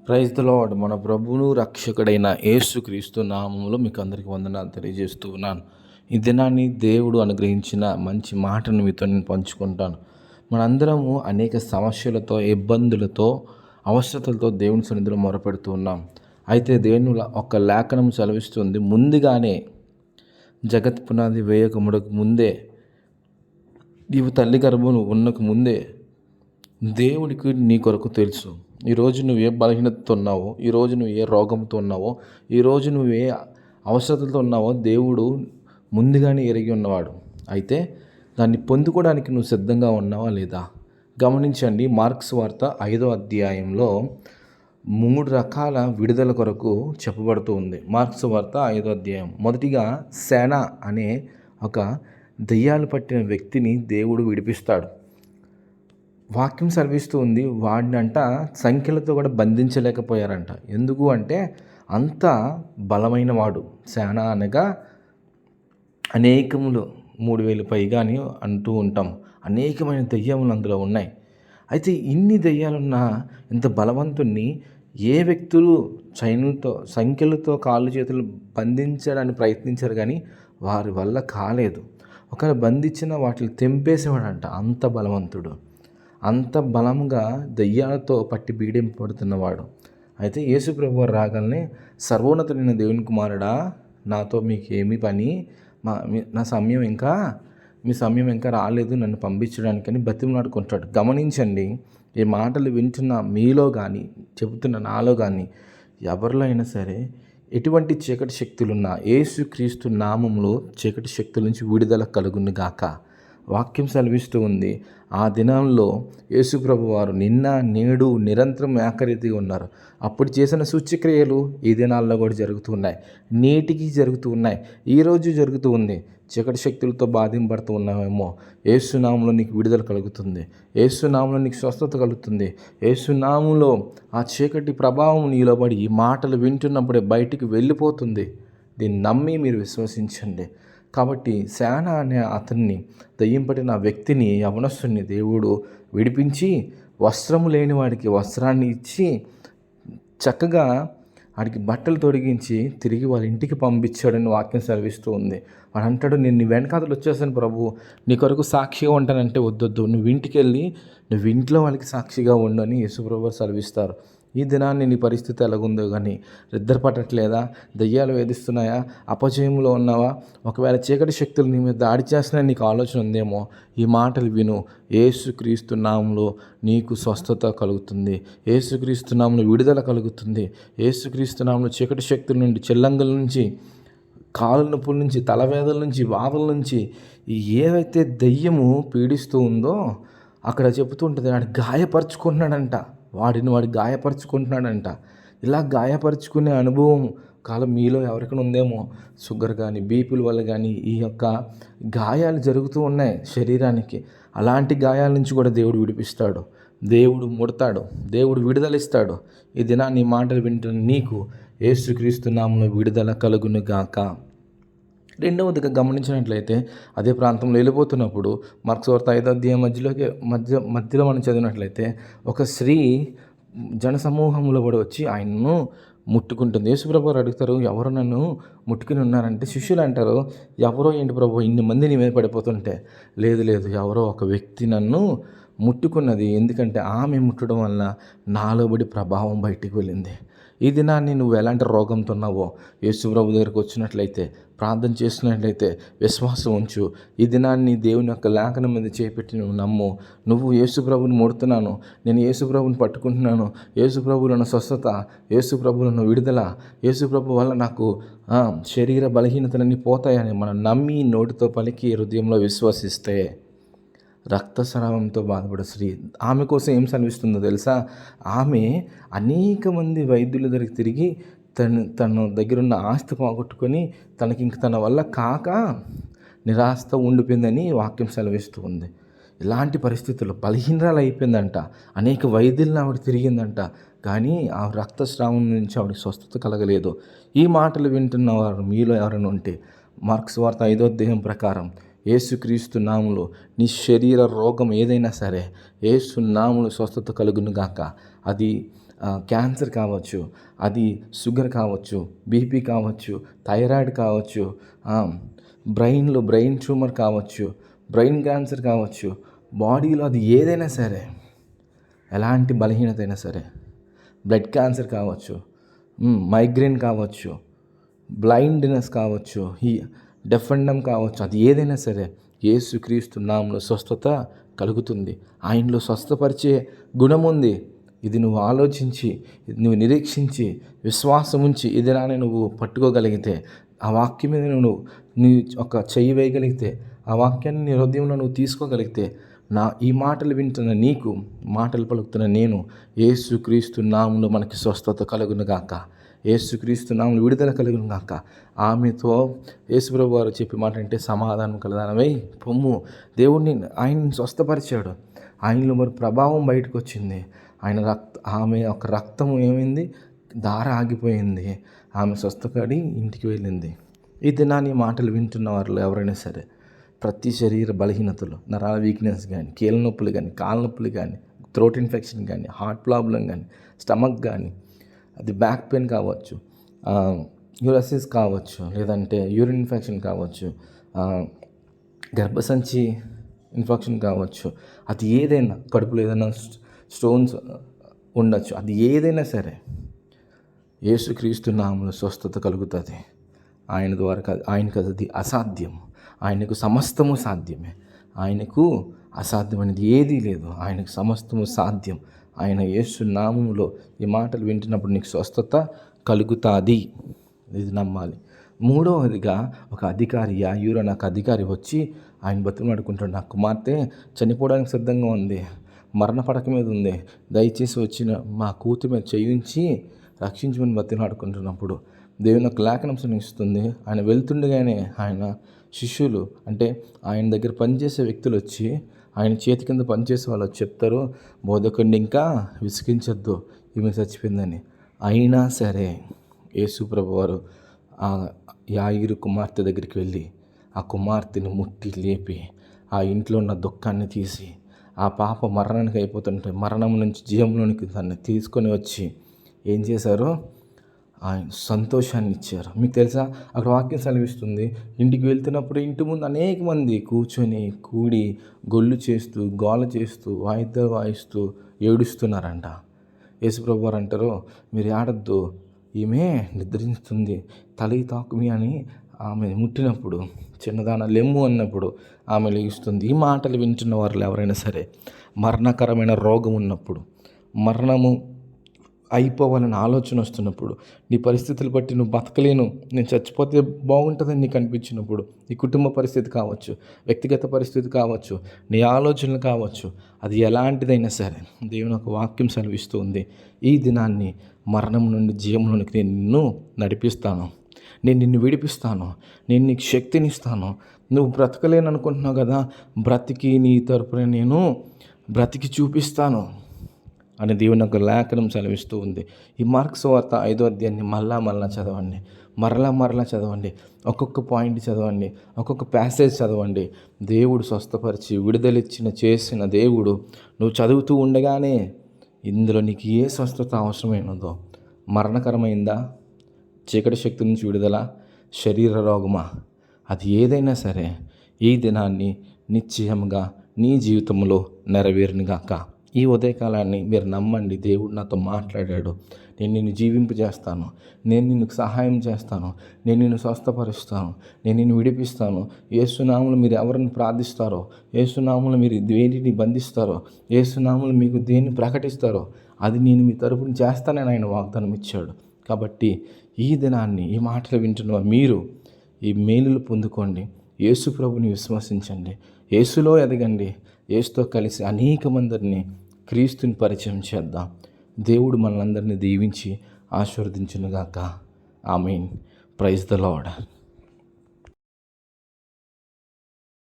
Praise the lord. మన ప్రభువును రక్షకుడైన యేసుక్రీస్తు నామములో మీకు అందరికీ వందనాలు తెలియజేస్తూ ఉన్నాను. ఈ దినాన్ని దేవుడు అనుగ్రహించిన మంచి మాటను మీతో నేను పంచుకుంటాను. మనందరము అనేక సమస్యలతో, ఇబ్బందులతో, అవసరతలతో దేవుని సన్నిధిలో మొరపెడుతూ ఉన్నాం. అయితే దేవుని ఒక లేఖనం సెలవిస్తుంది, ముందుగానే జగత్ పునాది వేయక ముందే, నీవు తల్లి గర్భమును ఉన్నకు ముందే దేవుడికి నీ కొరకు తెలుసు. ఈరోజు నువ్వు ఏ బలహీనతతో ఉన్నావో, ఈరోజు నువ్వు ఏ రోగంతో ఉన్నావో, ఈరోజు నువ్వు ఏ అవసరతలతో ఉన్నావో దేవుడు ముందుగానే ఎరిగి ఉన్నవాడు. అయితే దాన్ని పొందుకోవడానికి నువ్వు సిద్ధంగా ఉన్నావా లేదా? గమనించండి, మార్క్స్ వార్త 5వ అధ్యాయంలో 3 రకాల విడుదల కొరకు చెప్పబడుతూ ఉంది. మార్క్స్ వార్త 5వ అధ్యాయం. మొదటిగా సేన అనే ఒక దెయ్యాలు పట్టిన వ్యక్తిని దేవుడు విడిపిస్తాడు. వాక్యం సెలవిస్తూ ఉంది, వాడినంట సంఖ్యలతో కూడా బంధించలేకపోయారంట. ఎందుకు అంటే అంత బలమైన వాడు. సేన అనగా అనేకములు, 3000 పైగా అని అంటూ ఉంటాం. అనేకమైన దెయ్యములు అందులో ఉన్నాయి. అయితే ఇన్ని దెయ్యాలున్న ఇంత బలవంతుణ్ణి ఏ వ్యక్తులు సంఖ్యలతో కాళ్ళు చేతులు బంధించడానికి ప్రయత్నించారు, కానీ వారి వల్ల కాలేదు. ఒకవేళ బంధించిన వాటిని తెంపేసేవాడంట. అంత బలవంతుడు, అంత బలంగా దెయ్యాలతో పట్టి పీడింపబడుతున్నవాడు. అయితే యేసుప్రభు రాగానే, సర్వోన్నతుడైన దేవుని కుమారుడా, నాతో మీకు ఏమి పని, నా సమయం ఇంకా మీ సమయం ఇంకా రాలేదు నన్ను పంపించడానికని బతిమలాడుకుంటాడు. గమనించండి, ఈ మాటలు వింటున్న మీలో కానీ, చెబుతున్న నాలో కానీ, ఎవరిలో అయినా సరే ఎటువంటి చీకటి శక్తులున్నా యేసుక్రీస్తు నామములో చీకటి శక్తుల నుంచి విడుదల కలుగును గాక. వాక్యం సెలవిస్తూ ఉంది, ఆ దినంలో యేసుప్రభు వారు నిన్న నేడు నిరంతరం ఏకరీతిగా ఉన్నారు. అప్పుడు చేసిన సూచ్యక్రియలు ఈ దినాల్లో కూడా జరుగుతూ ఉన్నాయి, నేటికి జరుగుతూ ఉన్నాయి, ఈరోజు జరుగుతూ ఉంది. చీకటి శక్తులతో బాధింపడుతూ ఉన్నామేమో, యేసునామంలో నీకు విడుదల కలుగుతుంది, యేసునామంలో నీకు స్వస్థత కలుగుతుంది. యేసునామంలో ఆ చీకటి ప్రభావం నీలో పడి ఈ మాటలు వింటున్నప్పుడే బయటికి వెళ్ళిపోతుంది. దీన్ని నమ్మి మీరు విశ్వసించండి. కాబట్టి సేన అనే అతన్ని, దయ్యం పట్టిన వ్యక్తిని, యవనస్తుని దేవుడు విడిపించి వస్త్రము లేని వాడికి వస్త్రాన్ని ఇచ్చి చక్కగా వాడికి బట్టలు తొడిగించి తిరిగి వాళ్ళ ఇంటికి పంపించాడని వాక్యం సెలవిస్తూ ఉంది. వాడు అంటాడు, నేను నీ వెనకాతలు వచ్చేసాను ప్రభు, నీ కొరకు సాక్షిగా ఉంటానంటే వద్దొద్దు, నువ్వు ఇంటికి వెళ్ళి నువ్వు ఇంట్లో వాళ్ళకి సాక్షిగా ఉండని యేసుప్రభు సెలవిస్తారు. ఈ దినాన్ని నీ పరిస్థితి ఎలాగుందో కానీ నిద్ర పట్టట్లేదా? దయ్యాలు వేధిస్తున్నాయా? అపజయంలో ఉన్నావా? ఒకవేళ చీకటి శక్తులు నీ మీద దాడి చేస్తున్నాయని నీకు ఆలోచన ఉందేమో, ఈ మాటలు విను. యేసుక్రీస్తు నామములో నీకు స్వస్థత కలుగుతుంది, యేసుక్రీస్తు నామములో విడుదల కలుగుతుంది, యేసుక్రీస్తు నామములో చీకటి శక్తుల నుండి, చెల్లంగుల నుంచి, కాళ్ళ నొప్పుల నుంచి, తలవేదల నుంచి, వాదల నుంచి ఏవైతే దయ్యము పీడిస్తూ ఉందో అక్కడ చెబుతూ ఉంటుంది, వాడు గాయపరుచుకుంటున్నాడంట, వాడు గాయపరుచుకుంటున్నాడంట. ఇలా గాయపరుచుకునే అనుభవం కాలం మీలో ఎవరికైనా ఉందేమో. షుగర్ కానీ, బీపీల వల్ల కానీ ఈ యొక్క గాయాలు జరుగుతూ ఉన్నాయి శరీరానికి. అలాంటి గాయాల నుంచి కూడా దేవుడు విడిపిస్తాడు, దేవుడు ముడతాడు, దేవుడు విడుదలిస్తాడు. ఈ దినాన్ని మాటలు వింటున్న నీకు యేసుక్రీస్తు నామములో విడుదల కలుగును గాక. రెండవదిగా గమనించినట్లయితే, అదే ప్రాంతంలో వెళ్ళిపోతున్నప్పుడు మార్క్స్ వార్త 5వ అధ్యాయం మధ్యలో మనం చదివినట్లయితే, ఒక స్త్రీ జనసమూహంలో కూడా వచ్చి ఆయన్ను ముట్టుకుంటుంది. యేసుప్రభు గారు అడుగుతారు, ఎవరు నన్ను ముట్టుకుని ఉన్నారంటే, శిష్యులు అంటారు, ఎవరో ఏంటి ప్రభు, ఇన్ని మంది నీ మీద పడిపోతుంటే, లేదు ఎవరో ఒక వ్యక్తి నన్ను ముట్టుకున్నది, ఎందుకంటే ఆమె ముట్టడం వల్ల నాలోబడి ప్రభావం బయటికి వెళ్ళింది. ఈ దినాన్ని నువ్వు ఎలాంటి రోగంతో ఉన్నావో యేసుప్రభు దగ్గరకు వచ్చినట్లయితే, ప్రార్థన చేసినట్లయితే విశ్వాసం ఉంచు. ఈ దినాన్ని దేవుని యొక్క లేఖనం మీద చేపెట్టి నువ్వు నమ్ము. నువ్వు యేసుప్రభుని ముడుతున్నాను, నేను యేసుప్రభుని పట్టుకుంటున్నాను, యేసుప్రభులను స్వస్థత, యేసుప్రభులను విడుదల, యేసుప్రభు వల్ల నాకు శరీర బలహీనతలన్నీ పోతాయని మనం నమ్మి నోటితో పలికి హృదయంలో విశ్వసిస్తే, రక్తస్రావంతో బాధపడే స్త్రీ, ఆమె కోసం ఏం సెలవిస్తుందో తెలుసా? ఆమె అనేక మంది వైద్యుల దగ్గరికి తిరిగి తన దగ్గరున్న ఆస్తి పోగొట్టుకొని తన వల్ల కాక నిరాశతో ఉండిపోయిందని వాక్యం సెలవిస్తూ ఉంది. ఇలాంటి పరిస్థితుల్లో బలహీనరాలు అయిపోయిందంట, అనేక వైద్యులను ఆవిడ తిరిగిందంట, కానీ ఆ రక్తస్రావం నుంచి ఆవిడ స్వస్థత కలగలేదు. ఈ మాటలు వింటున్న వారు మీలో ఎవరైనా ఉంటే, మార్క్స్ వార్త 5వ అధ్యాయం ప్రకారం యేసుక్రీస్తు నామములో నీ శరీర రోగం ఏదైనా సరే యేసు నామములో స్వస్థత కలుగును గాక. అది క్యాన్సర్ కావచ్చు, అది షుగర్ కావచ్చు, బీపీ కావచ్చు, థైరాయిడ్ కావచ్చు, బ్రెయిన్ ట్యూమర్ కావచ్చు, బ్రెయిన్ క్యాన్సర్ కావచ్చు, బాడీలో అది ఏదైనా సరే, ఎలాంటి బలహీనత అయినా సరే, బ్లడ్ క్యాన్సర్ కావచ్చు, మైగ్రేన్ కావచ్చు, బ్లైండ్నెస్ కావచ్చు, డెఫెండమ్ కావచ్చు, అది ఏదైనా సరే యేసుక్రీస్తు నామములో స్వస్థత కలుగుతుంది. ఆయనలో స్వస్థపరిచే గుణం ఉంది. ఇది నువ్వు ఆలోచించి, నువ్వు నిరీక్షించి, విశ్వాసం ఉంచి ఇదిలానే నువ్వు పట్టుకోగలిగితే, ఆ వాక్యం మీద నువ్వు నీ ఒక చెయ్యి వేయగలిగితే, ఆ వాక్యాన్ని నీ హృదయంలో నువ్వు తీసుకోగలిగితే, ఈ మాటలు వింటున్న నీకు, మాటలు పలుకుతున్న నేను, యేసుక్రీస్తు నామములో మనకి స్వస్థత కలుగును గాక, యేసుక్రీస్తు నామములో విడుదల కలుగును గాక. ఆమెతో యేసుప్రభు వారు చెప్పి మాట అంటే, సమాధానం కలదానమై పొమ్ము. దేవుడిని ఆయన స్వస్థపరిచాడు. ఆయనలో మరి ప్రభావం బయటకు వచ్చింది. ఆమె ఒక రక్తం ఏమైంది, ధార ఆగిపోయింది. ఆమె స్వస్థపడి ఇంటికి వెళ్ళింది. ఈ దినాన్ని మాటలు వింటున్న వారిలో ఎవరైనా సరే ప్రతి శరీర బలహీనతలు, నరాల వీక్నెస్ కానీ, కీళ్ళ నొప్పులు కానీ, కాళ్ళ నొప్పులు కానీ, థ్రోట్ ఇన్ఫెక్షన్ కానీ, హార్ట్ ప్రాబ్లం కానీ, స్టమక్ కానీ, అది బ్యాక్ పెయిన్ కావచ్చు, యూరసిస్ కావచ్చు, లేదంటే యూరిన్ ఇన్ఫెక్షన్ కావచ్చు, గర్భసంచి ఇన్ఫెక్షన్ కావచ్చు, అది ఏదైనా, కడుపులో ఏదైనా స్టోన్స్ ఉండొచ్చు, అది ఏదైనా సరే యేసుక్రీస్తు నామములో స్వస్థత కలుగుతుంది. ఆయన ద్వారా ఆయనకు అది అసాధ్యం. ఆయనకు సమస్తము సాధ్యమే. ఆయనకు అసాధ్యమైనది ఏదీ లేదు. ఆయనకు సమస్తము సాధ్యం. ఆయన యేసు నామములో ఈ మాటలు వింటున్నప్పుడు నీకు స్వస్థత కలుగుతుంది. ఇది నమ్మాలి. మూడవదిగా ఒక అధికారి, యాయూరు అనే ఒక అధికారి వచ్చి ఆయన బతిమాడుకుంటాడు. నా కుమార్తె చనిపోవడానికి సిద్ధంగా ఉంది, మరణ పడక మీద ఉంది, దయచేసి వచ్చిన మా కూతురు మీద చేయించి రక్షించమని బతిమాడుకుంటున్నప్పుడు దేవుని ఒక లేఖనం ఇస్తుంది. ఆయన వెళ్తుండగానే ఆయన శిష్యులు, అంటే ఆయన దగ్గర పనిచేసే వ్యక్తులు వచ్చి, ఆయన చేతి కింద పనిచేసే వాళ్ళు చెప్తారు, బోధకుడిని ఇంకా విసిగించొద్దు, ఈమె చచ్చిపోయిందని. అయినా సరే యేసు ప్రభు వారు ఆ యాయిరు కుమార్తె దగ్గరికి వెళ్ళి ఆ కుమార్తెని ముట్టి లేపి ఆ ఇంట్లో ఉన్న దుఃఖాన్ని తీసి, ఆ పాప మరణానికి అయిపోతుంటే మరణం నుంచి జీవంలోనికి దాన్ని తీసుకొని వచ్చి ఏం చేశారు, ఆయన సంతోషాన్ని ఇచ్చారు. మీకు తెలుసా, అక్కడ వాక్యం సెలవిస్తుంది, ఇంటికి వెళ్తున్నప్పుడు ఇంటి ముందు అనేక మంది కూర్చొని కూడి గొల్లు చేస్తూ, గోల చేస్తూ, వాయిద్యాలు వాయిస్తూ ఏడుస్తున్నారంట. యేసుప్రభు వారు అంటారు, మీరు ఏడద్దు, ఈమె నిద్రిస్తుంది, తల తాకుమి అని ఆమె ముట్టినప్పుడు, చిన్నదాన లెమ్ము అన్నప్పుడు ఆమె లేస్తుంది. ఈ మాటలు వింటున్న వారు ఎవరైనా సరే మరణకరమైన రోగం ఉన్నప్పుడు, మరణము అయిపోవాలని ఆలోచన వస్తున్నప్పుడు, నీ పరిస్థితులు బట్టి నువ్వు బతకలేను, నేను చచ్చిపోతే బాగుంటుందని నీకు అనిపించినప్పుడు, నీ కుటుంబ పరిస్థితి కావచ్చు, వ్యక్తిగత పరిస్థితి కావచ్చు, నీ ఆలోచనలు కావచ్చు, అది ఎలాంటిదైనా సరే దేవుని ఒక వాక్యం సెలవిస్తూ ఉంది, ఈ దినాన్ని మరణం నుండి జీవంలోనికి నేను నిన్ను నడిపిస్తాను, నేను నిన్ను విడిపిస్తాను, నేను నీకు శక్తినిస్తాను. నువ్వు బ్రతకలేను అనుకుంటున్నావు కదా, బ్రతికి నీ తరపున నేను బ్రతికి చూపిస్తాను అని దేవుని ఒక లేఖనం సెలవిస్తూ ఉంది. ఈ మార్కు సువార్త 5వ అధ్యాయాన్ని మళ్ళా చదవండి, మరలా చదవండి, ఒక్కొక్క పాయింట్ చదవండి, ఒక్కొక్క ప్యాసేజ్ చదవండి. దేవుడు స్వస్థపరిచి విడుదలిచ్చిన చేసిన దేవుడు, నువ్వు చదువుతూ ఉండగానే ఇందులో నీకు ఏ స్వస్థత అవసరమైనదో, మరణకరమైందా, చీకటి శక్తి నుంచి విడుదల, శరీర రోగమా, అది ఏదైనా సరే ఈ దినాన్ని నిశ్చయంగా నీ జీవితంలో నెరవేరునుగాక. ఈ ఉదయకాలాన్ని మీరు నమ్మండి, దేవుడు నాతో మాట్లాడాడు, నేను నిన్ను జీవింపజేస్తాను, నేను నిన్ను సహాయం చేస్తాను, నేను నిన్ను స్వస్థపరుస్తాను, నేను నిన్ను విడిపిస్తాను. యేసునామములో మీరు ఎవరిని ప్రార్థిస్తారో, యేసునామములో మీరు దేనిని బంధిస్తారో, యేసునామములో మీకు దేన్ని ప్రకటిస్తారో అది నేను మీ తరపున చేస్తానని ఆయన వాగ్దానం ఇచ్చాడు. కాబట్టి ఈ దినాన్ని ఈ మాటలు వింటున్న మీరు ఈ మేలులు పొందుకోండి, యేసు ప్రభుని విశ్వసించండి, యేసులో ఎదగండి, యేసుతో కలిసి అనేక మందిని క్రీస్తుని పరిచయం చేద్దాం. దేవుడు మనందరినీ దీవించి ఆశీర్వదించునుగాక. ఆమేన్. Praise the lord.